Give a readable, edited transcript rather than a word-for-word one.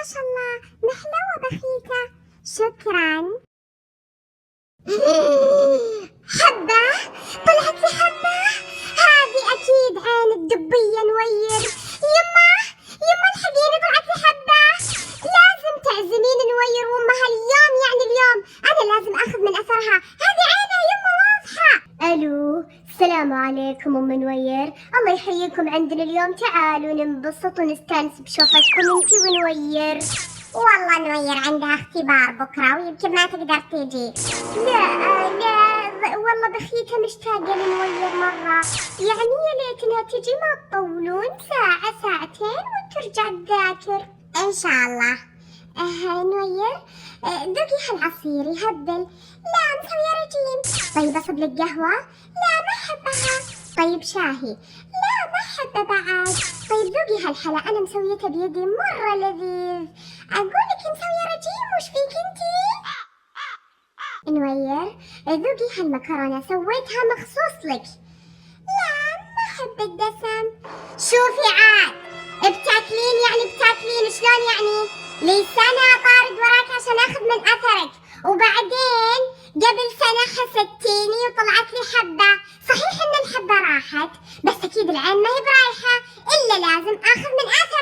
ما شاء الله محلوة بخيتة. شكرا. حبة، طلعت لي حبة. هذه أكيد عين الدبية نوير. يما يما الحقيني، طلعت لي حبة. لازم تعزمين نوير وأمها اليوم، يعني اليوم أنا لازم أخذ من أثرها. هذه عينها يما واضحة. ألو، السلام عليكم أم نوير، الله يحييكم عندنا اليوم. تعالوا ننبسط ونستانس بشوفتكم انتي ونوير. والله نوير عندها اختبار بكرة ويمكن ما تقدر تيجي. لا والله بخيتها مشتاقة لنوير مرة، يعني يا ليت انها تجي ما تطولون ساعة ساعتين وترجع تذاكر ان شاء الله. نوير ذوقي هالعصير يهبل. لا مسوية رجيم. طيب اصب لك قهوة؟ لا ما احبها. طيب شاهي؟ لا ما احبه بعد. طيب ذوقي هالحلا انا مسويتها بيدي مرة لذيذ. اقول لك مسوية رجيم، وش فيك انتي؟ نوير ذوقي هالمكرونة سويتها مخصوص لك. لا ما احب الدسم. شوفي عاد بتاكلين، يعني بتاكلين شلون يعني؟ لي سنة طارد وراك عشان اخذ من اثرك، وبعدين قبل سنة حسدتيني وطلعت لي حبة. صحيح ان الحبة راحت، بس اكيد العين ما هي برايحة الا لازم اخذ من اثرك.